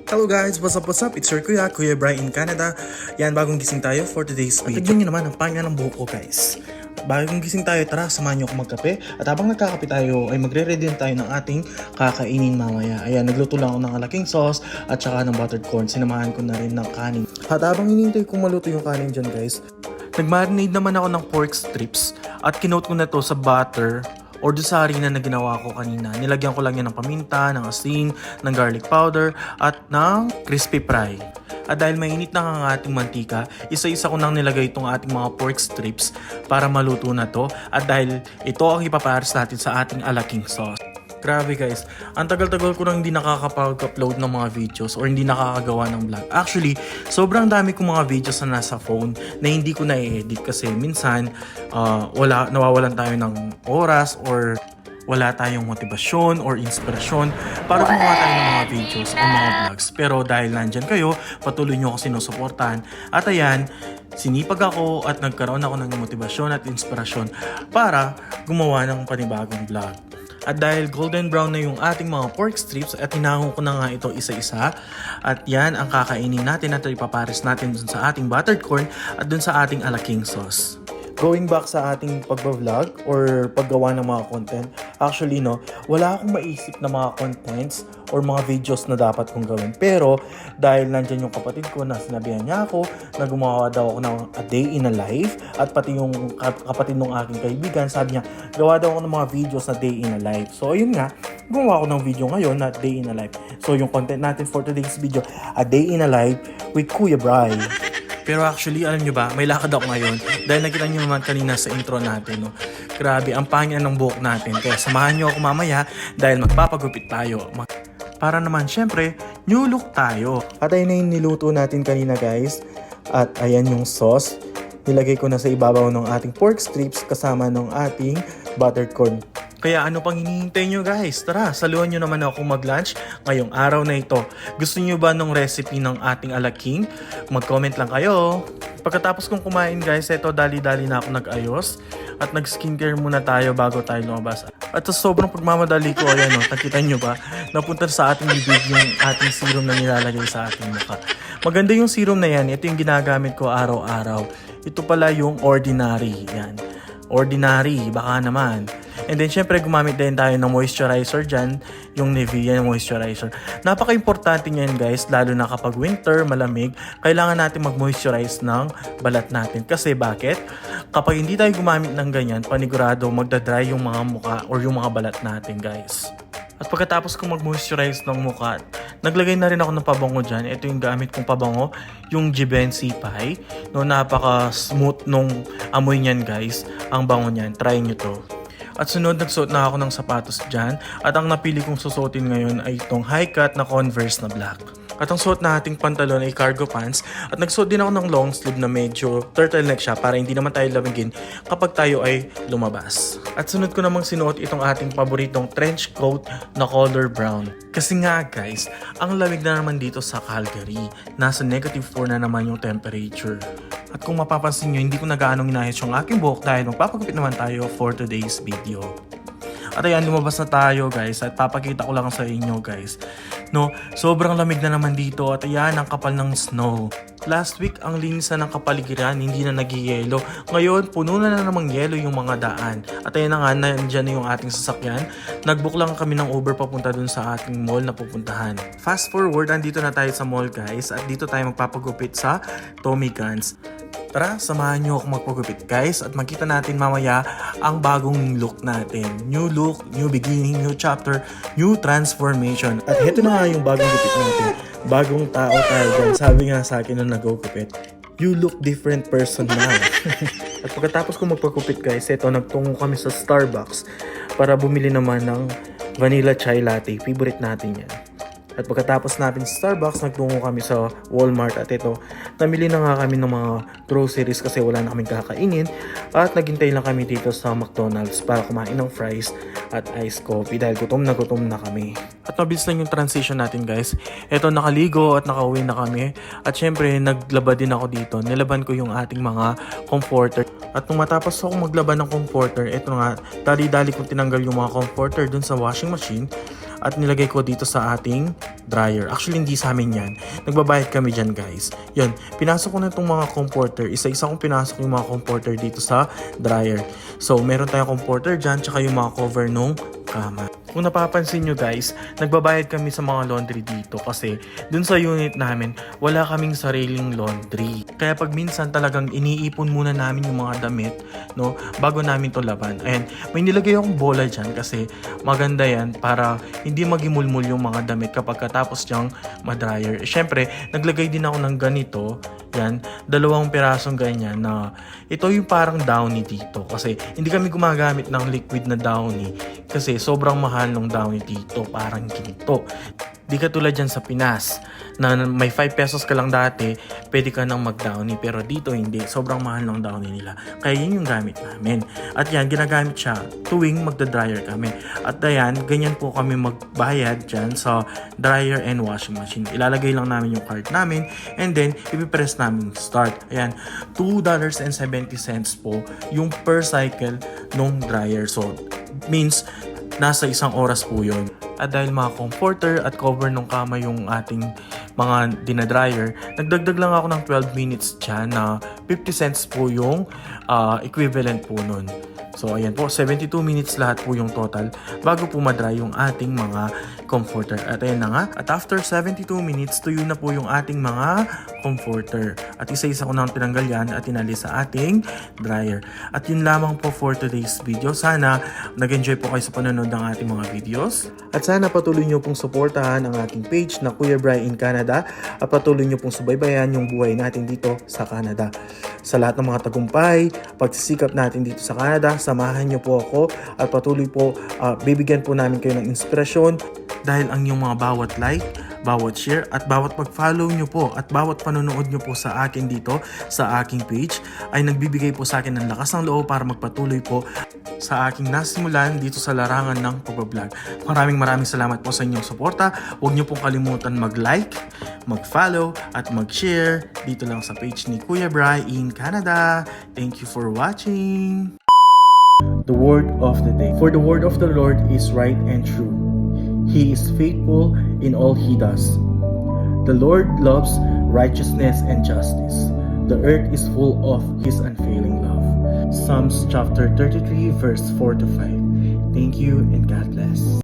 Hello guys, what's up? It's your Kuya Brian in Canada. Yan, bagong gising tayo for today's video. At tignan nyo naman ang pangya ng buhok ko guys. Bagong gising tayo, tara, samahan nyo ako magkape. At habang nagkakape tayo, ay magre-ready tayo ng ating kakainin mamaya. Ayan, nagluto lang ako ng alaking sauce at saka ng buttered corn. Sinamahan ko na rin ng kanin. At habang hinihintay kong maluto yung kanin dyan guys, nagmarinade naman ako ng pork strips at kinoat ko na to sa butter or doon sa harina na ginawa ko kanina. Nilagyan ko lang yan ng paminta, ng asin, ng garlic powder, at ng crispy fry. At dahil mainit na ang ating mantika, isa-isa ko nang nilagay itong ating mga pork strips para maluto na to. At dahil ito ang ipapares natin sa ating alaking sauce. Grabe guys, ang tagal-tagal ko nang hindi nakakapag-upload ng mga videos or hindi nakakagawa ng vlog. Actually, sobrang dami kong mga videos na nasa phone na hindi ko na-edit kasi minsan nawawalan tayo ng oras or wala tayong motibasyon or inspirasyon para gumawa tayo ng mga videos o mga vlogs. Pero dahil nandyan kayo, patuloy nyo ako sinusuportahan. At ayan, sinipag ako at nagkaroon ako ng motibasyon at inspirasyon para gumawa ng panibagong vlog. At dahil golden brown na yung ating mga pork strips at hinahon ko na nga ito isa-isa. At yan ang kakainin natin at ipapares natin dun sa ating buttered corn at dun sa ating alaking sauce. Going back sa ating pagbablog or paggawa ng mga content, actually wala akong maisip na mga contents or mga videos na dapat kong gawin. Pero dahil nandyan yung kapatid ko na sinabihan niya ako na gumawa daw ako ng a day in a life at pati yung kapatid ng aking kaibigan sabi niya gawa daw ako ng mga videos na day in a life. So ayun nga, gumawa ako ng video ngayon na day in a life. So yung content natin for today's video, a day in a life with Kuya Brian. Pero actually, alam nyo ba, may lakad ako ngayon dahil nakita nyo naman kanina sa intro natin. Grabe, ang pangya ng buhok natin. Kaya samahan nyo ako mamaya dahil magpapagupit tayo. Para naman, syempre, new look tayo. At ayun na yung niluto natin kanina guys. At ayan yung sauce. Nilagay ko na sa ibabaw ng ating pork strips kasama ng ating buttered corn. Kaya ano pang hinihintay nyo guys? Tara, saluhan nyo naman ako mag-lunch ngayong araw na ito. Gusto nyo ba ng recipe ng ating alaking? Mag-comment lang kayo. Pagkatapos kong kumain guys, ito dali-dali na ako nag-ayos. At nag-skincare muna tayo bago tayo lumabas. At sa sobrang pagmamadali ko, ayan nakita nyo ba? Napunta sa ating bibig yung ating serum na nilalagay sa ating mukha. Maganda yung serum na yan. Ito yung ginagamit ko araw-araw. Ito pala yung Ordinary. Yan. Ordinary, baka naman. And then, syempre, gumamit din tayo ng moisturizer dyan, yung Nivea moisturizer. Napaka-importante nyan, guys, lalo na kapag winter, malamig, kailangan natin mag-moisturize ng balat natin. Kasi bakit? Kapag hindi tayo gumamit ng ganyan, panigurado magdadry yung mga mukha or yung mga balat natin, guys. At pagkatapos kong mag-moisturize ng mukha, naglagay na rin ako ng pabango dyan. Ito yung gamit kong pabango, yung Givenchy Pie. Napaka-smooth nung amoy niyan, guys. Ang bango niyan. Try nyo to. At sunod, nagsuot na ako ng sapatos dyan. At ang napili kong susuotin ngayon ay itong high-cut na Converse na black. At ang suot na ating pantalon ay cargo pants. At nagsuot din ako ng long sleeve na medyo turtleneck siya para hindi naman tayo lamigin kapag tayo ay lumabas. At sunod ko namang sinuot itong ating paboritong trench coat na color brown. Kasi nga guys, ang lamig na naman dito sa Calgary. Nasa -4 na naman yung temperature. At kung mapapansin nyo, hindi ko na gaanong inayos yung aking buhok dahil magpapagupit naman tayo for today's video. At ayan, lumabas na tayo guys at papakita ko lang sa inyo guys. Sobrang lamig na naman dito at ayan, ang kapal ng snow. Last week, ang linis na ng kapaligiran, hindi na nag-yelo. Ngayon, puno na namang yelo yung mga daan. At ayan na nga, nandyan na yung ating sasakyan. Nag-book lang kami ng Uber papunta dun sa ating mall na pupuntahan. Fast forward, andito na tayo sa mall guys at dito tayo magpapagupit sa Tommy Guns. Tara, samahan nyo ako magpagupit guys at makita natin mamaya ang bagong look natin. New look, new beginning, new chapter, new transformation. At heto na nga yung bagong gupit natin. Bagong tao tayo dyan. Sabi nga sa akin nung nag-gupit, you look different person now. At pagkatapos ko magpagupit guys, eto nagtungo kami sa Starbucks para bumili naman ng vanilla chai latte. Favorite natin yan. At pagkatapos natin sa Starbucks, nagtungo kami sa Walmart at ito, namili na nga kami ng mga groceries kasi wala na kaming kakainin at naghintay lang kami dito sa McDonald's para kumain ng fries at iced coffee dahil gutom na kami. At mabilis lang yung transition natin guys. Ito, nakaligo at nakauwi na kami at syempre naglaba din ako dito. Nilaban ko yung ating mga comforter. At nung matapos ako maglaban ng comforter, ito nga, dali-dali kong tinanggal yung mga comforter dun sa washing machine. at nilagay ko dito sa ating dryer. Actually, hindi sa amin yan. Nagbabayad kami dyan, guys. Yun, pinasok ko na itong mga comforter. Isa-isa kong pinasok yung mga comforter dito sa dryer. So, meron tayong comforter dyan, tsaka yung mga cover nung kama. Kung napapansin nyo guys, nagbabayad kami sa mga laundry dito kasi dun sa unit namin, wala kaming sariling laundry. Kaya pag minsan talagang iniipon muna namin yung mga damit, no, bago namin to laban. Ayan, may nilagay akong bola dyan kasi maganda yan para hindi magimulmul yung mga damit kapag katapos dyang madryer. Siyempre, naglagay din ako ng ganito. Yan, 2 pirasong ganyan na ito yung parang downy dito kasi hindi kami gumagamit ng liquid na downy kasi sobrang mahal ng downy dito, parang ginto. Di katulad dyan sa Pinas na may 5 pesos ka lang dati, pwede ka nang mag-downy. Pero dito hindi, sobrang mahal ng downy nila. Kaya yun yung gamit namin. At yan, ginagamit siya tuwing magda-dryer kami. At ayan, ganyan po kami magbayad dyan sa dryer and washing machine. Ilalagay lang namin yung card namin and then ipipress namin start. Ayan, $2.70 po yung per cycle nung dryer. So, means nasa 1 oras po yun. At dahil mga comforter at cover ng kama yung ating mga dinadryer, nagdagdag lang ako ng 12 minutes dyan na 50 cents po yung equivalent po nun. So ayan po, 72 minutes lahat po yung total bago po madry yung ating mga comforter. At ayan na nga, at after 72 minutes, tuyo na po yung ating mga comforter. At isa-isa ko nang tinanggal yan at tinali sa ating dryer. At yun lamang po for today's video. Sana nag-enjoy po kayo sa panonood ng ating mga videos. At sana patuloy nyo pong suportahan ang ating page na Kuya Bry in Canada at patuloy nyo pong subaybayan yung buhay natin dito sa Canada. Sa lahat ng mga tagumpay, pagsisikap natin dito sa Canada, samahan nyo po ako at patuloy po bibigyan po namin kayo ng inspirasyon dahil ang inyong mga bawat like, bawat share at bawat pag-follow nyo po at bawat panonood nyo po sa akin dito sa aking page ay nagbibigay po sa akin ng lakas ng loob para magpatuloy po sa aking nasimulan dito sa larangan ng pag-vlog. Maraming salamat po sa inyong suporta. Huwag nyo pong kalimutan mag-like, mag-follow at mag-share dito lang sa page ni Kuya Bry in Canada. Thank you for watching. The word of the day. For the word of the Lord is right and true. He is faithful in all he does. The Lord loves righteousness and justice. The earth is full of his unfailing love. Psalms chapter 33 verse 4 to 5. Thank you and God bless.